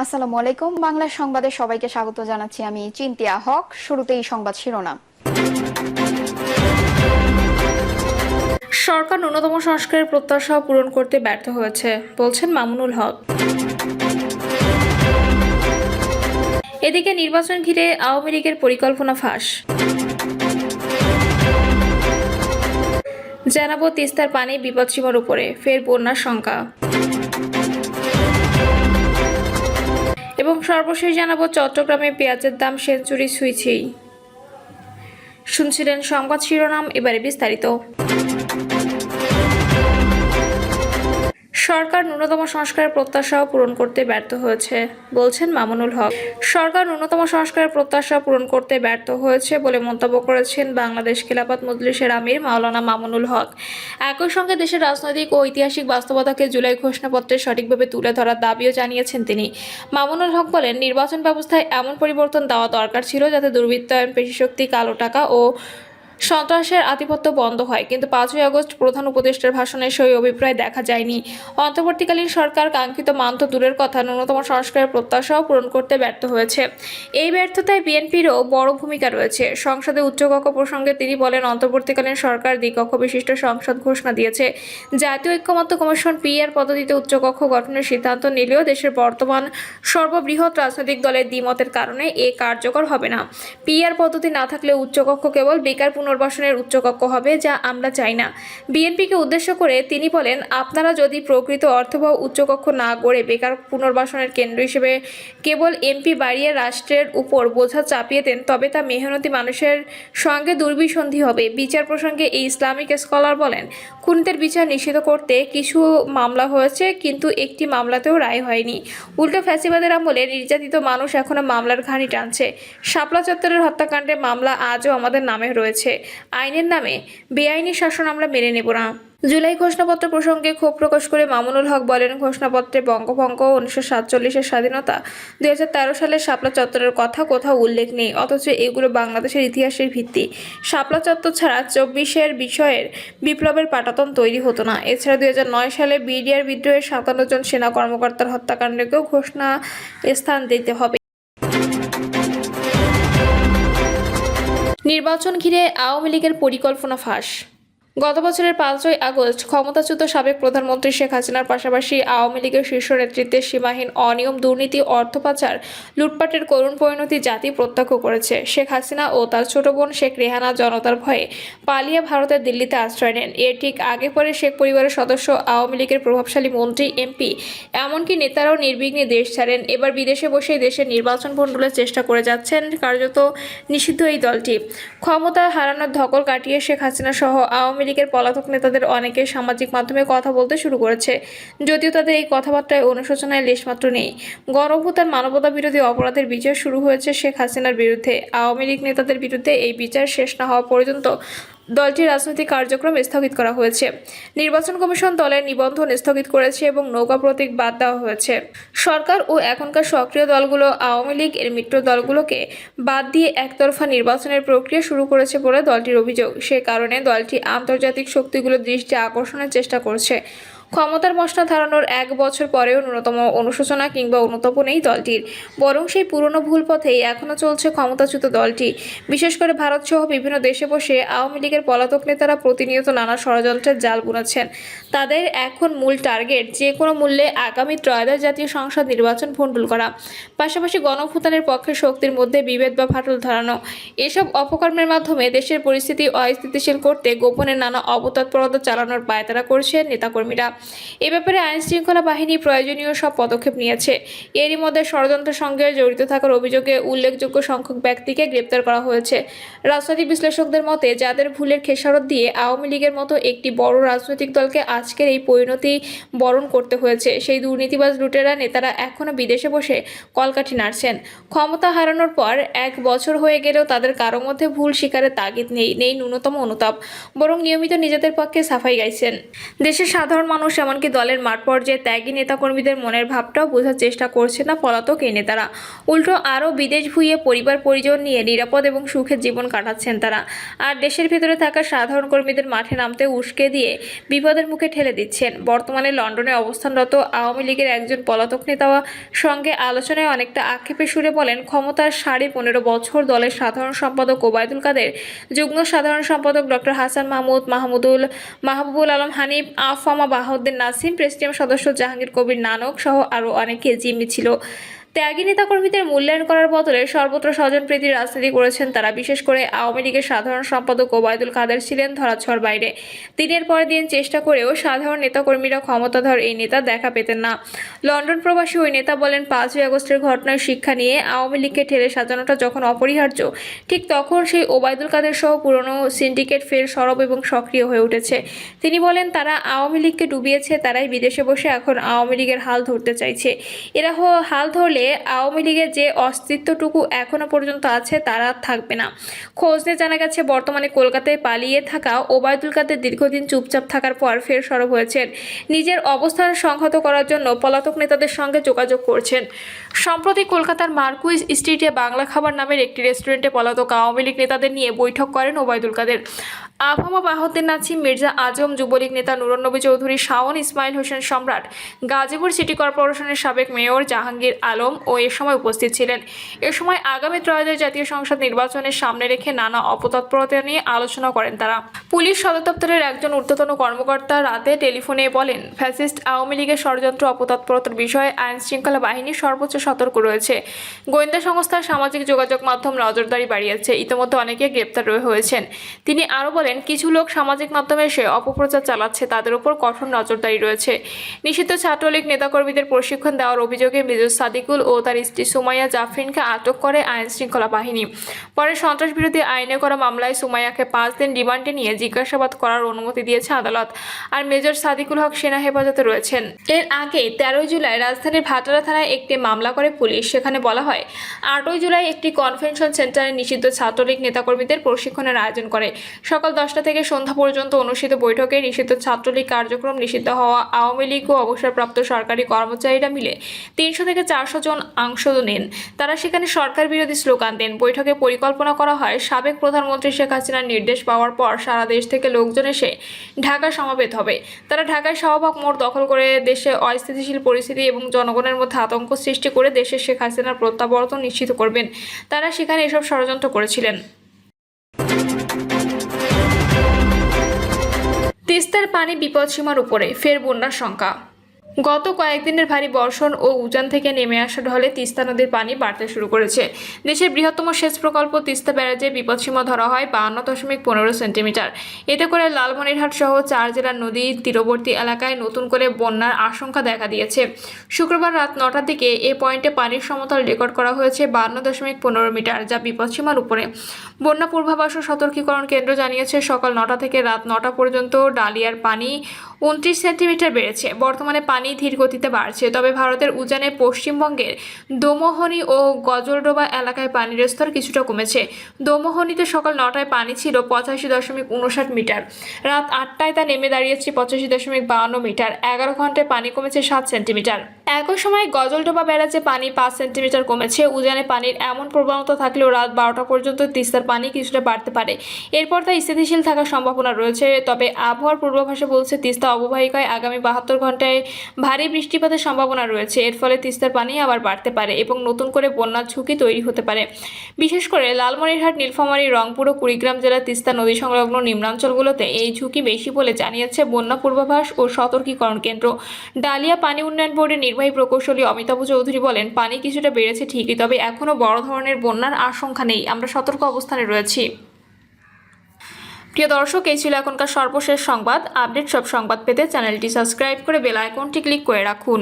আসসালামু আলাইকুম। বাংলা সংবাদে সবাইকে স্বাগত জানাচ্ছি। আমি চিন্তিয়া হক। শুরুতেই সংবাদ শিরোনাম। সরকার ন্যূনতম সংস্কারের প্রত্যাশা পূরণ করতে ব্যর্থ হয়েছে বলছেন মামুনুল হক। এদিকে নির্বাচন ঘিরে আওয়ামী লীগের পরিকল্পনা ফাঁস। জানাবো তিস্তার পানি বিপদসীমার উপরে, ফের বন্যার শঙ্কা। এবং সর্বশেষ জানাবো চট্টগ্রামে পেঁয়াজের দাম সেঞ্চুরি ছুঁইছেই। শুনছিলেন সংবাদ শিরোনাম, এবারে বিস্তারিত। সরকার ন্যূনতম সংস্কারের প্রত্যাশাও পূরণ করতে ব্যর্থ হয়েছে বলছেন মামুনুল হক। সরকার ন্যূনতম সংস্কারের প্রত্যাশা পূরণ করতে ব্যর্থ হয়েছে বলে মন্তব্য করেছেন বাংলাদেশ খেলাফত মজলিসের আমির মাওলানা মামুনুল হক। একই সঙ্গে দেশের রাজনৈতিক ও ঐতিহাসিক বাস্তবতাকে জুলাই ঘোষণাপত্রে সঠিকভাবে তুলে ধরার দাবিও জানিয়েছেন তিনি। মামুনুল হক বলেন, নির্বাচন ব্যবস্থায় এমন পরিবর্তন দেওয়া দরকার ছিল যাতে দুর্বৃত্তায়ন, পেশিশক্তি, কালো টাকা ও সন্ত্রাসের আধিপত্য বন্ধ হয়, কিন্তু 5ই আগস্ট প্রধান উপদেষ্টার ভাষণে সেই অভিপ্রায় দেখা যায়নি। অন্তর্বর্তীকালীন সরকার কাঙ্ক্ষিত মান তো দূরের কথা, ন্যূনতম সংস্কারের প্রত্যাশাও পূরণ করতে ব্যর্থ হয়েছে। এই ব্যর্থতায় বিএনপিরও বড় ভূমিকা রয়েছে। সংসদে উচ্চকক্ষ প্রসঙ্গে তিনি বলেন, অন্তর্বর্তীকালীন সরকার দ্বিকক্ষ বিশিষ্ট সংসদ ঘোষণা দিয়েছে। জাতীয় ঐক্যমত্য কমিশন পিআর পদ্ধতিতে উচ্চকক্ষ গঠনের সিদ্ধান্ত নিলেও দেশের বর্তমান সর্ববৃহৎ রাজনৈতিক দলের দ্বিমতের কারণে এ কার্যকর হবে না। পিআর পদ্ধতি না থাকলে উচ্চকক্ষ কেবল বেকার পুনর্বাসনের উচ্চকক্ষ হবে, যা আমরা চাই না। বিএনপিকে উদ্দেশ্য করে তিনি বলেন, আপনারা যদি প্রকৃত অর্থবহ উচ্চকক্ষ না গড়ে বেকার পুনর্বাসনের কেন্দ্র হিসেবে কেবল এমপি বাড়িয়ে রাষ্ট্রের উপর বোঝা চাপিয়ে দেন, তবে তা মেহনতি মানুষের সঙ্গে দুর্বিসন্ধি হবে। বিচার প্রসঙ্গে এই ইসলামিক স্কলার বলেন, খুনিদের বিচার নিশ্চিত করতে কিছু মামলা হয়েছে, কিন্তু একটি মামলাতেও রায় হয়নি। উল্টো ফ্যাসিবাদের আমলে নির্যাতিত মানুষ এখনো মামলার ঘানি টানছে। শাপলা চত্বরের হত্যাকাণ্ডের মামলা আজও আমাদের নামে রয়েছে। আইনের নামে বেআইনি শাসন আমরা মেনে নেব না। জুলাই ঘোষণাপত্র প্রসঙ্গে ক্ষোভ প্রকাশ করে মামুনুল হক বলেন, ঘোষণাপত্রে বঙ্গভঙ্গ, 1947-এর স্বাধীনতা, 2013 সালের শাপলা চত্বরের কথা কোথাও উল্লেখ নেই, অথচ এগুলো বাংলাদেশের ইতিহাসের ভিত্তি। শাপলা চত্বর ছাড়া 24-এর বিষয়ের বিপ্লবের পাটাতন তৈরি হতো না। এছাড়া 2009 সালে বিডিআর বিদ্রোহের 57 জন সেনা কর্মকর্তার হত্যাকাণ্ডকেও ঘোষণা স্থান দিতে হবে। নির্বাচন ঘিরে আওয়ামী লীগের পরিকল্পনা ফাঁস। গত বছরের 5ই আগস্ট ক্ষমতাচ্যুত সাবেক প্রধানমন্ত্রী শেখ হাসিনার পাশাপাশি আওয়ামী লীগের শীর্ষ নেতৃত্বের সীমাহীন অনিয়ম, দুর্নীতি, অর্থ পাচার, লুটপাটের করুণ পরিণতি জাতি প্রত্যক্ষ করেছে। শেখ হাসিনা ও তার ছোট বোন শেখ রেহানা জনতার ভয়ে পালিয়ে ভারতের দিল্লিতে আশ্রয় নেন। এর ঠিক আগে পরে শেখ পরিবারের সদস্য, আওয়ামী লীগের প্রভাবশালী মন্ত্রী, এমপি, এমনকি নেতারাও নির্বিঘ্নে দেশ ছাড়েন। এবার বিদেশে বসেই দেশের নির্বাচন ভণ্ডুলের চেষ্টা করে যাচ্ছেন কার্যত নিষিদ্ধ এই দলটি। ক্ষমতা হারানোর ধকল কাটিয়ে শেখ হাসিনা সহ আওয়ামী লীগের পলাতক নেতাদের অনেকে সামাজিক মাধ্যমে কথা বলতে শুরু করেছে, যদিও তাদের এই কথাবার্তায় অনুশোচনায় লেশমাত্র নেই। গণঅভ্যুত্থান, মানবতা বিরোধী অপরাধের বিচার শুরু হয়েছে শেখ হাসিনার বিরুদ্ধে। আওয়ামী লীগ নেতাদের বিরুদ্ধে এই বিচার শেষ না হওয়া পর্যন্ত দলটির রাজনৈতিক কার্যক্রম স্থগিত করা হয়েছে। নির্বাচন কমিশন দলের নিবন্ধন স্থগিত করেছে এবং নৌকা প্রতীক বাদ দেওয়া হয়েছে। সরকার ও এখনকার সক্রিয় দলগুলো আওয়ামী লীগ এর মিত্র দলগুলোকে বাদ দিয়ে একতরফা নির্বাচনের প্রক্রিয়া শুরু করেছে বলে দলটির অভিযোগ। সে কারণে দলটি আন্তর্জাতিক শক্তিগুলোর দৃষ্টি আকর্ষণের চেষ্টা করছে। ক্ষমতার মসনদ ধারণার 1 বছর পরেও ন্যূনতম অনুশোচনা কিংবা অনুতাপ নেই দলটির, বরং সেই পুরনো ভুল পথেই এখনও চলছে ক্ষমতাচ্যুত দলটি। বিশেষ করে ভারতসহ বিভিন্ন দেশে বসে আওয়ামী লীগের পলাতক নেতারা প্রতিনিয়ত নানা ষড়যন্ত্রের জাল বুনেছেন। তাদের এখন মূল টার্গেট যে কোনো মূল্যে আগামী ত্রয়োদশ জাতীয় সংসদ নির্বাচন ভণ্ডুল করা, পাশাপাশি গণঅভ্যুত্থানের পক্ষে শক্তির মধ্যে বিভেদ বা ফাটল ধরানো। এসব অপকর্মের মাধ্যমে দেশের পরিস্থিতি অস্থিতিশীল করতে গোপনে নানা অবতৎপরতা চালানোর পায়তারা করছেন নেতাকর্মীরা। এ ব্যাপারে আইনশৃঙ্খলা বাহিনী প্রয়োজনীয় সব পদক্ষেপ নিয়েছে। এরই মধ্যে ষড়যন্ত্রের সঙ্গে জড়িত থাকার অভিযোগে উল্লেখযোগ্য সংখ্যক ব্যক্তিকে গ্রেপ্তার করা হয়েছে। রাজনৈতিক বিশ্লেষকদের মতে, যাদের ভুলের খেসারত দিয়ে আওয়ামী লীগের মতো একটি বড় রাজনৈতিক দলকে আজকের এই পরিণতি বরণ করতে হয়েছে, সেই দুর্নীতিবাজ লুটেরা নেতারা এখনও বিদেশে বসে কলকাঠি নাড়ছেন। ক্ষমতা হারানোর পর 1 বছর হয়ে গেলেও তাদের কারো মধ্যে ভুল স্বীকারের তাগিদ নেই ন্যূনতম অনুতাপ, বরং নিয়মিত নিজেদের পক্ষে সাফাই গাইছেন। দেশের সাধারণ মানুষ মানুষ এমনকি দলের মাঠ পর্যায়ে ত্যাগী নেতাকর্মীদের মনের ভাবটাও বোঝার চেষ্টা করছে না পলাতক এই নেতারা। উল্টো আরও বিদেশ ভুঁইয়ে পরিবার পরিজন নিয়ে নিরাপদ এবং সুখের জীবন কাটাচ্ছেন তারা। আর দেশের ভেতরে থাকা সাধারণ কর্মীদের মাঠে নামতে উস্কে দিয়ে বিপদের মুখে ঠেলে দিচ্ছেন। বর্তমানে লন্ডনে অবস্থানরত আওয়ামী লীগের একজন পলাতক নেতা সঙ্গে আলোচনায় অনেকটা আক্ষেপের সুরে বলেন, ক্ষমতার 15.5 বছর দলের সাধারণ সম্পাদক ওবায়দুল কাদের, যুগ্ম সাধারণ সম্পাদক ডক্টর হাসান মাহমুদ, মাহবুবুল আলম হানিফ, আফামা বাহাউদ্দিন নাসিম, প্রেসিডিয়াম সদস্য জাহাঙ্গীর কবির নানক সহ আরও অনেকে জিম্মি ছিল। ত্যাগী নেতাকর্মীদের মূল্যায়ন করার বদলে সর্বত্র স্বজনপ্রীতির রাজনীতি করেছেন তারা। বিশেষ করে আওয়ামী লীগের সাধারণ সম্পাদক ওবায়দুল কাদের ছিলেন ধরাছোঁয়ার বাইরে। দিনের পর দিন চেষ্টা করেও সাধারণ নেতাকর্মীরা ক্ষমতাধর এই নেতা দেখা পেতেন না। লন্ডন প্রবাসী ওই নেতা বলেন, 5ই আগস্টের ঘটনার শিক্ষা নিয়ে আওয়ামী লীগকে ঠেলে সাজানোটা যখন অপরিহার্য, ঠিক তখন সেই ওবায়দুল কাদের সহ পুরনো সিন্ডিকেট ফের সরব এবং সক্রিয় হয়ে উঠেছে। তিনি বলেন, তারা আওয়ামী লীগকে ডুবিয়েছে, তারাই বিদেশে বসে এখন আওয়ামী লীগের হাল ধরতে চাইছে। এরা হাল ধরলে আওয়ামী লীগের যে অস্তিত্বটুকু এখনো পর্যন্ত আছে তারা থাকবে না। খোঁজ নিয়ে জানা গেছে, বর্তমানে কলকাতায় পালিয়ে থাকা ওবায়দুল কাদের দীর্ঘদিন চুপচাপ থাকার পর ফের সরব হয়েছেন। নিজের অবস্থান সংহত করার জন্য পলাতক নেতাদের সঙ্গে যোগাযোগ করছেন। সম্প্রতি কলকাতার মার্কুইজ স্ট্রিটে বাংলা খাবার নামের একটি রেস্টুরেন্টে পলাতক আওয়ামী লীগ নেতাদের নিয়ে বৈঠক করেন ওবায়দুল কাদের। আফামা বাহাউদ্দিন নাসিম, মির্জা আজম, যুবলীগ নেতা নুরুন্নবী চৌধুরী, শাওন, ইসমাইল হোসেন সম্রাট, গাজীপুর সিটি কর্পোরেশনের সাবেক মেয়র জাহাঙ্গীর আলম ও এ সময় উপস্থিত ছিলেন। এ সময় আগামী ত্রয়োদশ জাতীয় সংসদ নির্বাচনের সামনে রেখে নানা অপতৎপরতা নিয়ে আলোচনা করেন তারা। পুলিশ সদর দপ্তরের একজন ঊর্ধ্বতন কর্মকর্তা রাতে টেলিফোনে বলেন, ফ্যাসিস্ট আওয়ামী লীগের ষড়যন্ত্র অপতৎপরতার বিষয়ে আইন শৃঙ্খলা বাহিনী সর্বোচ্চ সতর্ক রয়েছে। গোয়েন্দা সংস্থা, সামাজিক যোগাযোগ মাধ্যম নজরদারি বাড়িয়েছে। ইতিমধ্যে অনেকে গ্রেপ্তার হয়েছেন। তিনি আরও বলেন, কিছু লোক সামাজিক মাধ্যমে এসে অপপ্রচার চালাচ্ছে, তাদের উপর কঠোর নজরদারি রয়েছে। নিষিদ্ধ ছাত্রলীগ নেতাকর্মীদের প্রশিক্ষণ দেওয়ার অভিযোগে মেজর সাদিকুল ও তার স্ত্রী সুমাইয়া জাফরিনকে আটক করে আইন শৃঙ্খলা বাহিনী। পরে সন্ত্রাস বিরোধী আইনে করা মামলায় সুমাইয়াকে 5 দিন রিমান্ডে নিয়ে জিজ্ঞাসাবাদ করার অনুমতি দিয়েছে আদালত। আর মেজর সাদিকুল হক সেনা হেফাজতে রয়েছেন। এর আগে 13 জুলাই রাজধানীর ভাটারা থানায় একটি মামলা করে পুলিশ। সেখানে বলা হয়, 8 জুলাই একটি কনভেনশন সেন্টারে নিষিদ্ধ ছাত্রলীগ নেতাকর্মীদের প্রশিক্ষণের আয়োজন করে। সকাল 10টা থেকে সন্ধ্যা পর্যন্ত অনুষ্ঠিত বৈঠকে নিষিদ্ধ ছাত্রলীগ কার্যক্রম, নিষিদ্ধ হওয়া আওয়ামী লীগ ও অবসরপ্রাপ্ত সরকারি কর্মচারীরা মিলে 300 থেকে 400 জন অংশ নেন। তারা সেখানে সরকার বিরোধী স্লোগান দেন। বৈঠকে পরিকল্পনা করা হয়, সাবেক প্রধানমন্ত্রী শেখ হাসিনার নির্দেশ পাওয়ার পর সারা দেশ থেকে লোকজন এসে ঢাকা সমাবেত হবে। তারা ঢাকায় শাহবাগ মোড় দখল করে দেশে অস্থিতিশীল পরিস্থিতি এবং জনগণের মধ্যে আতঙ্ক সৃষ্টি করে দেশে শেখ হাসিনার প্রত্যাবর্তন নিশ্চিত করবেন। তারা সেখানে এসব ষড়যন্ত্র করেছিলেন। তিস্তার পানি বিপদসীমার উপরে, ফের বন্যার শঙ্কা। গত কয়েকদিনের ভারী বর্ষণ ও উজান থেকে নেমে আসা ঢলে তিস্তা নদীর পানি বাড়তে শুরু করেছে। দেশের বৃহত্তম সেচ প্রকল্প তিস্তা ব্যারাজে বিপদসীমা ধরা হয় 52.15 সেন্টিমিটার। এতে করে লালমনিরহাট সহ 4 জেলার নদী তীরবর্তী এলাকায় নতুন করে বন্যার আশঙ্কা দেখা দিয়েছে। শুক্রবার রাত 9টার দিকে এ পয়েন্টে পানির সমতল রেকর্ড করা হয়েছে 52.15 মিটার, যা বিপদসীমার উপরে। বন্যা পূর্বাভাস ও সতর্কীকরণ কেন্দ্র জানিয়েছে, সকাল 9টা থেকে রাত 9টা পর্যন্ত ডালিয়ার পানি 29 সেন্টিমিটার বেড়েছে। বর্তমানে পানি ধীর গতিতে বাড়ছে। তবে ভারতের উজানে পশ্চিমবঙ্গের দোমোহনী ও গজলডোবা এলাকায় পানির স্তর কিছুটা কমেছে। দোমোহনীতে সকাল 9টায় পানি ছিল 85.59 মিটার। রাত 8টায় তা নেমে দাঁড়িয়েছে 85.52 মিটার। 11 ঘন্টায় পানি কমেছে 7 সেন্টিমিটার। একই সময় গজলডোবা ব্যারাজে পানি 5 সেন্টিমিটার কমেছে। উজানে পানির এমন প্রবণতা থাকলেও রাত 12টা পর্যন্ত তিস্তার পানি কিছুটা বাড়তে পারে। এরপর তা স্থিতিশীল থাকার সম্ভাবনা রয়েছে। তবে আবহাওয়ার পূর্বাভাসে বলছে, তিস্তা অববাহিকায় আগামী 72 ঘন্টায় ভারী বৃষ্টিপাতের সম্ভাবনা রয়েছে। এর ফলে তিস্তার পানি আবার বাড়তে পারে এবং নতুন করে বন্যার ঝুঁকি তৈরি হতে পারে। বিশেষ করে লালমনিরহাট, নীলফামারী, রংপুর ও কুড়িগ্রাম জেলার তিস্তা নদী সংলগ্ন নিম্নাঞ্চলগুলোতে এই ঝুঁকি বেশি বলে জানিয়েছে বন্যা পূর্বাভাস ও সতর্কীকরণ কেন্দ্র। ডালিয়া পানি উন্নয়ন বোর্ডের নির্বাহী প্রকৌশলী অমিতাভ চৌধুরী বলেন, পানি কিছুটা বেড়েছে ঠিকই, তবে এখনও বড় ধরনের বন্যার আশঙ্কা নেই। আমরা সতর্ক অবস্থানে রয়েছি। প্রিয় দর্শক, এই ছিল এখনকার সর্বশেষ সংবাদ। আপডেট সব সংবাদ পেতে চ্যানেলটি সাবস্ক্রাইব করে বেল আইকনটি ক্লিক করে রাখুন।